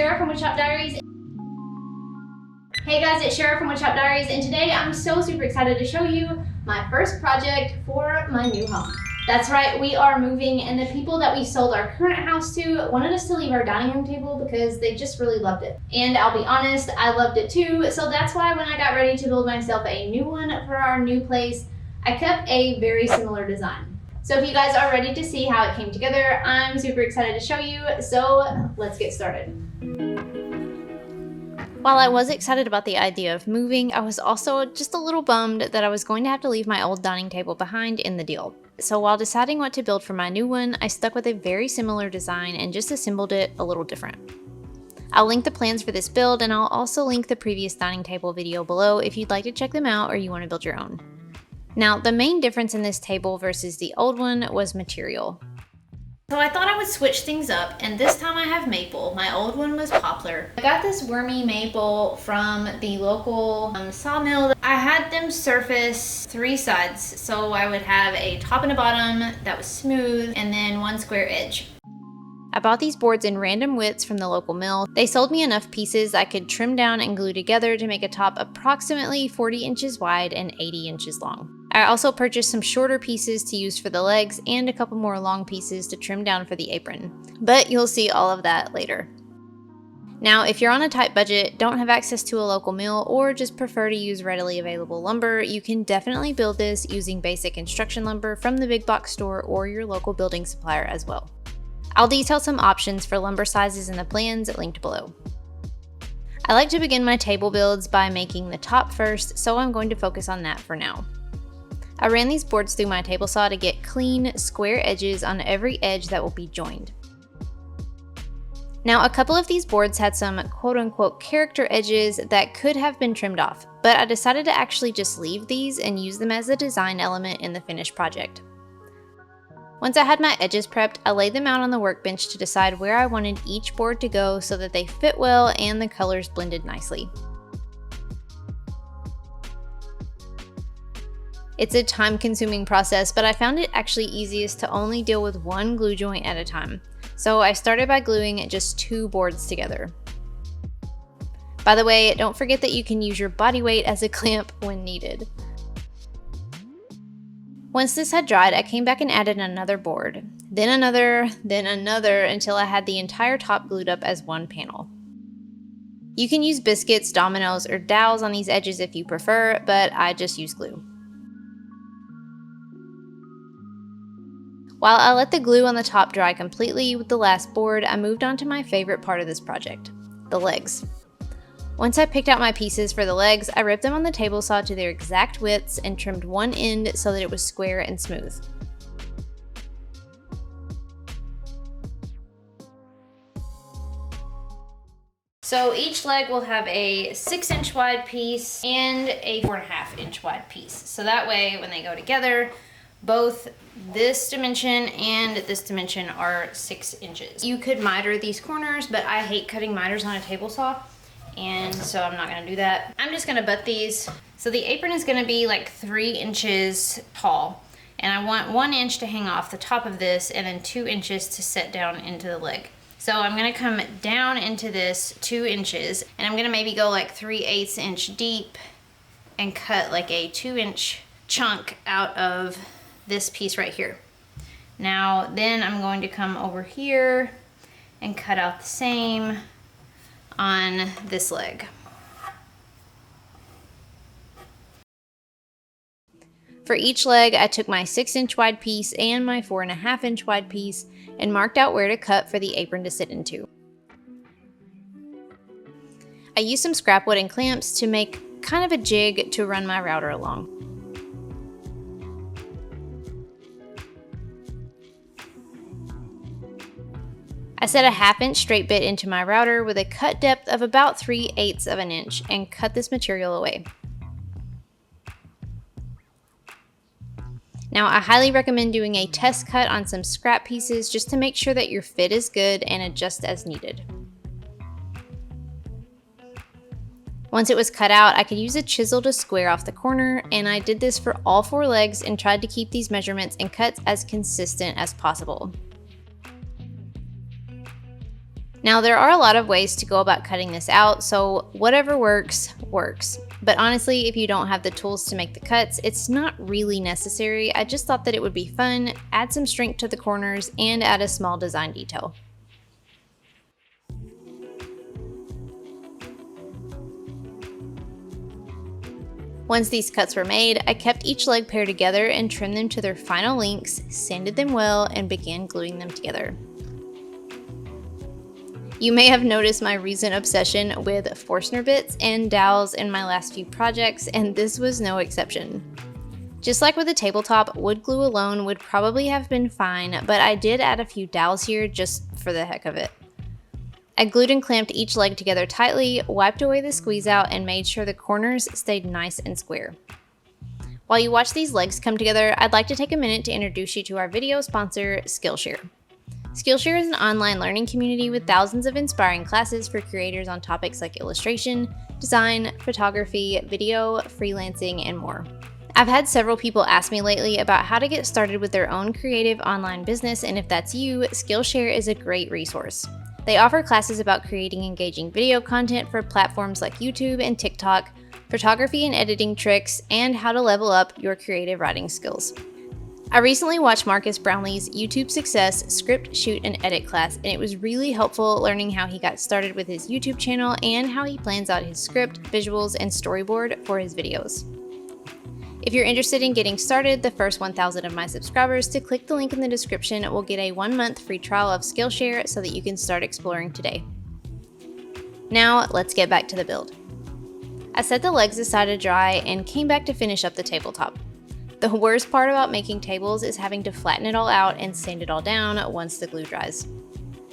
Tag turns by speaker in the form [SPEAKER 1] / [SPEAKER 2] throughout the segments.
[SPEAKER 1] Shara from Woodshop Diaries. Hey guys, it's Shara from Woodshop Diaries, and today I'm super excited to show you my first project for my new home. That's right, we are moving, and the people that we sold our current house to wanted us to leave our dining room table because they just really loved it. And I'll be honest, I loved it too, so that's why when I got ready to build myself a new one for our new place, I kept a very similar design. So if you guys are ready to see how it came together, I'm super excited to show you, so let's get started. While I was excited about the idea of moving, I was also just a little bummed that I was going to have to leave my old dining table behind in the deal. So while deciding what to build for my new one, I stuck with a very similar design and just assembled it a little different. I'll link the plans for this build, and I'll also link the previous dining table video below if you'd like to check them out or you want to build your own. Now, the main difference in this table versus the old one was material. So I thought I would switch things up, and this time I have maple. My old one was poplar. I got this wormy maple from the local sawmill. I had them surface 3 sides, so I would have a top and a bottom that was smooth, and then 1 square edge. I bought these boards in random widths from the local mill. They sold me enough pieces I could trim down and glue together to make a top approximately 40 inches wide and 80 inches long. I also purchased some shorter pieces to use for the legs and a couple more long pieces to trim down for the apron, but you'll see all of that later. Now, if you're on a tight budget, don't have access to a local mill, or just prefer to use readily available lumber, you can definitely build this using basic construction lumber from the big box store or your local building supplier as well. I'll detail some options for lumber sizes in the plans linked below. I like to begin my table builds by making the top first, so I'm going to focus on that for now. I ran these boards through my table saw to get clean, square edges on every edge that will be joined. Now, a couple of these boards had some quote-unquote character edges that could have been trimmed off, but I decided to actually just leave these and use them as a design element in the finished project. Once I had my edges prepped, I laid them out on the workbench to decide where I wanted each board to go so that they fit well and the colors blended nicely. It's a time-consuming process, but I found it actually easiest to only deal with 1 glue joint at a time. So I started by gluing just 2 boards together. By the way, don't forget that you can use your body weight as a clamp when needed. Once this had dried, I came back and added another board, then another until I had the entire top glued up as 1 panel. You can use biscuits, dominoes, or dowels on these edges if you prefer, but I just use glue. While I let the glue on the top dry completely with the last board, I moved on to my favorite part of this project, the legs. Once I picked out my pieces for the legs, I ripped them on the table saw to their exact widths and trimmed one end so that it was square and smooth. So each leg will have a 6-inch wide piece and a 4.5-inch wide piece. So that way when they go together, both this dimension and this dimension are 6 inches. You could miter these corners, but I hate cutting miters on a table saw, and so I'm not gonna do that. I'm just gonna butt these. So the apron is gonna be like 3 inches tall, and I want 1 inch to hang off the top of this and then 2 inches to set down into the leg. So I'm gonna come down into this 2 inches, and I'm gonna maybe go like 3/8 inch deep and cut like a 2-inch chunk out of this piece right here. Now then I'm going to come over here and cut out the same on this leg. For each leg, I took my 6-inch wide piece and my 4.5-inch wide piece and marked out where to cut for the apron to sit into. I used some scrap wood and clamps to make kind of a jig to run my router along. I set a 1/2-inch straight bit into my router with a cut depth of about 3/8 of an inch and cut this material away. Now, I highly recommend doing a test cut on some scrap pieces just to make sure that your fit is good and adjust as needed. Once it was cut out, I could use a chisel to square off the corner, and I did this for all 4 legs and tried to keep these measurements and cuts as consistent as possible. Now, there are a lot of ways to go about cutting this out, so whatever works, works. But honestly, if you don't have the tools to make the cuts, it's not really necessary. I just thought that it would be fun, add some strength to the corners, and add a small design detail. Once these cuts were made, I kept each leg pair together and trimmed them to their final lengths, sanded them well, and began gluing them together. You may have noticed my recent obsession with Forstner bits and dowels in my last few projects, and this was no exception. Just like with the tabletop, wood glue alone would probably have been fine, but I did add a few dowels here just for the heck of it. I glued and clamped each leg together tightly, wiped away the squeeze out, and made sure the corners stayed nice and square. While you watch these legs come together, I'd like to take a minute to introduce you to our video sponsor, Skillshare. Skillshare is an online learning community with thousands of inspiring classes for creators on topics like illustration, design, photography, video, freelancing, and more. I've had several people ask me lately about how to get started with their own creative online business, and if that's you, Skillshare is a great resource. They offer classes about creating engaging video content for platforms like YouTube and TikTok, photography and editing tricks, and how to level up your creative writing skills. I recently watched Marcus Brownlee's YouTube Success Script, Shoot, and Edit class, and it was really helpful learning how he got started with his YouTube channel and how he plans out his script, visuals, and storyboard for his videos. If you're interested in getting started, the first 1,000 of my subscribers to click the link in the description will get a 1-month free trial of Skillshare so that you can start exploring today. Now, let's get back to the build. I set the legs aside to dry and came back to finish up the tabletop. The worst part about making tables is having to flatten it all out and sand it all down once the glue dries.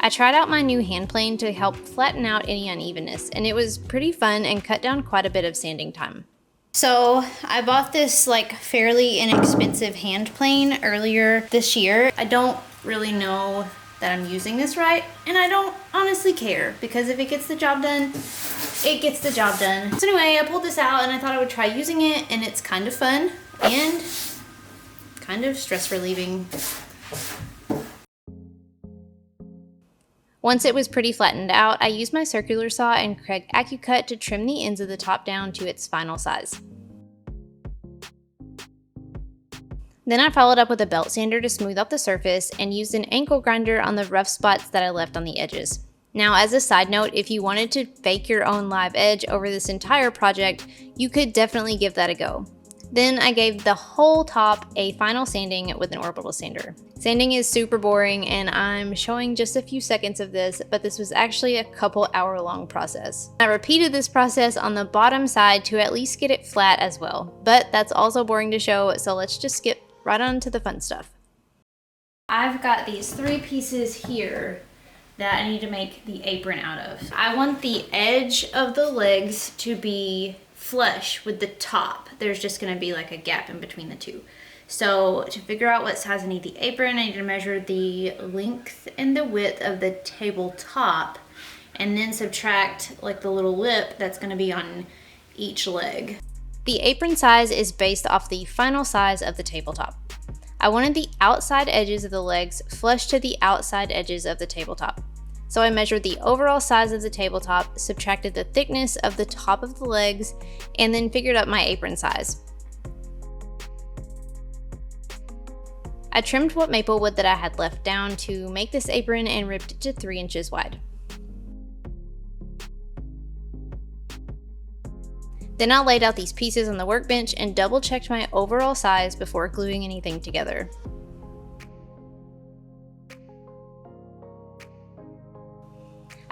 [SPEAKER 1] I tried out my new hand plane to help flatten out any unevenness, and it was pretty fun and cut down quite a bit of sanding time. So I bought this fairly inexpensive hand plane earlier this year. I don't really know that I'm using this right, and I don't honestly care, because if it gets the job done, it gets the job done. So anyway, I pulled this out and I thought I would try using it, and it's kind of fun and kind of stress relieving. Once it was pretty flattened out, I used my circular saw and Craig AccuCut to trim the ends of the top down to its final size. Then I followed up with a belt sander to smooth out the surface and used an ankle grinder on the rough spots that I left on the edges. Now, as a side note, if you wanted to fake your own live edge over this entire project, you could definitely give that a go. Then I gave the whole top a final sanding with an Orbital Sander. Sanding is super boring, and I'm showing just a few seconds of this, but this was actually a couple hour-long process. I repeated this process on the bottom side to at least get it flat as well, but that's also boring to show, so let's just skip right on to the fun stuff. I've got these 3 pieces here that I need to make the apron out of. I want the edge of the legs to be flush with the top. There's just gonna be a gap in between the two. So to figure out what size I need the apron, I need to measure the length and the width of the tabletop and then subtract the little lip that's gonna be on each leg. The apron size is based off the final size of the tabletop. I wanted the outside edges of the legs flush to the outside edges of the tabletop. So I measured the overall size of the tabletop, subtracted the thickness of the top of the legs, and then figured out my apron size. I trimmed what maple wood that I had left down to make this apron and ripped it to 3 inches wide. Then I laid out these pieces on the workbench and double checked my overall size before gluing anything together.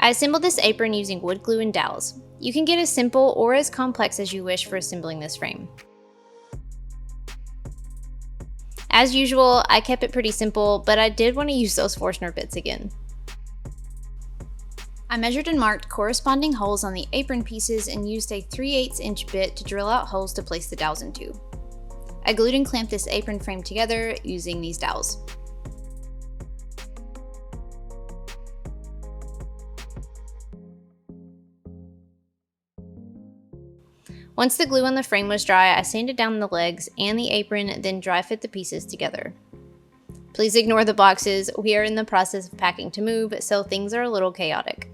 [SPEAKER 1] I assembled this apron using wood glue and dowels. You can get as simple or as complex as you wish for assembling this frame. As usual, I kept it pretty simple, but I did want to use those Forstner bits again. I measured and marked corresponding holes on the apron pieces and used a 3/8 inch bit to drill out holes to place the dowels into. I glued and clamped this apron frame together using these dowels. Once the glue on the frame was dry, I sanded down the legs and the apron, then dry fit the pieces together. Please ignore the boxes. We are in the process of packing to move, so things are a little chaotic.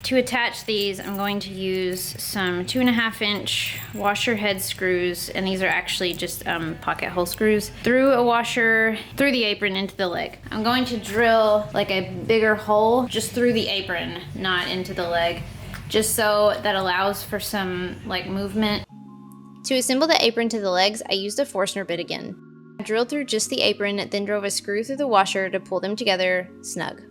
[SPEAKER 1] To attach these, I'm going to use some 2.5-inch washer head screws, and these are actually just pocket hole screws, through a washer, through the apron into the leg. I'm going to drill like a bigger hole just through the apron, not into the leg, just so that allows for some like movement. To assemble the apron to the legs, I used a Forstner bit again. I drilled through just the apron, then drove a screw through the washer to pull them together snug.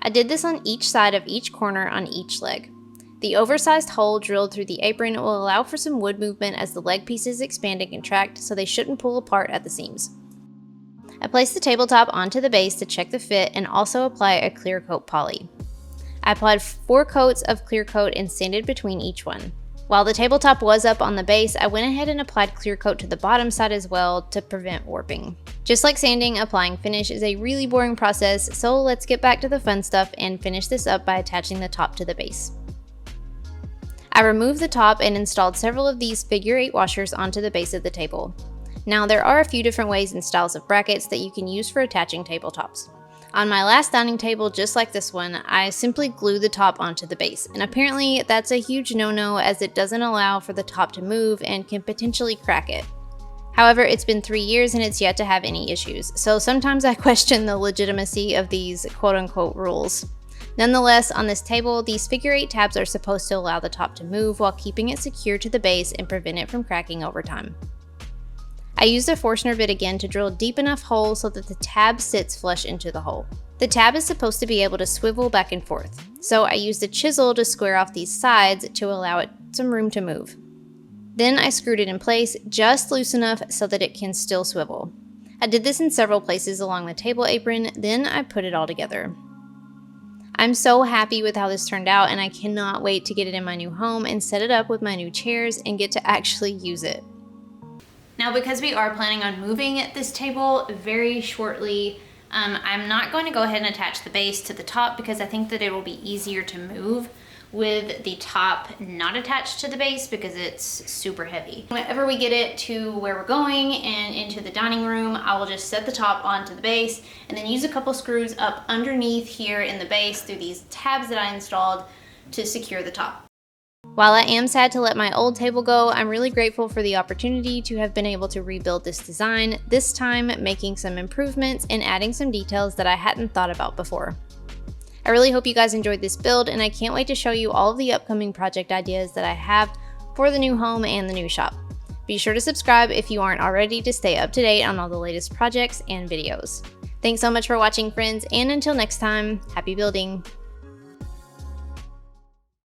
[SPEAKER 1] I did this on each side of each corner on each leg. The oversized hole drilled through the apron will allow for some wood movement as the leg pieces expand and contract, so they shouldn't pull apart at the seams. I placed the tabletop onto the base to check the fit and also apply a clear coat poly. I applied 4 coats of clear coat and sanded between each one. While the tabletop was up on the base, I went ahead and applied clear coat to the bottom side as well to prevent warping. Just like sanding, applying finish is a really boring process, so let's get back to the fun stuff and finish this up by attaching the top to the base. I removed the top and installed several of these figure 8 washers onto the base of the table. Now there are a few different ways and styles of brackets that you can use for attaching tabletops. On my last dining table, just like this one, I simply glue the top onto the base, and apparently that's a huge no-no as it doesn't allow for the top to move and can potentially crack it. However, it's been 3 years and it's yet to have any issues, so sometimes I question the legitimacy of these quote-unquote rules. Nonetheless, on this table, these figure 8 tabs are supposed to allow the top to move while keeping it secure to the base and prevent it from cracking over time. I used a Forstner bit again to drill deep enough hole so that the tab sits flush into the hole. The tab is supposed to be able to swivel back and forth, so I used a chisel to square off these sides to allow it some room to move. Then I screwed it in place just loose enough so that it can still swivel. I did this in several places along the table apron, then I put it all together. I'm so happy with how this turned out, and I cannot wait to get it in my new home and set it up with my new chairs and get to actually use it. Now, because we are planning on moving this table very shortly, I'm not going to go ahead and attach the base to the top because I think that it will be easier to move with the top not attached to the base because it's super heavy. Whenever we get it to where we're going and into the dining room, I will just set the top onto the base and then use a couple screws up underneath here in the base through these tabs that I installed to secure the top. While I am sad to let my old table go, I'm really grateful for the opportunity to have been able to rebuild this design, this time making some improvements and adding some details that I hadn't thought about before. I really hope you guys enjoyed this build, and I can't wait to show you all of the upcoming project ideas that I have for the new home and the new shop. Be sure to subscribe if you aren't already to stay up to date on all the latest projects and videos. Thanks so much for watching, friends, and until next time, happy building!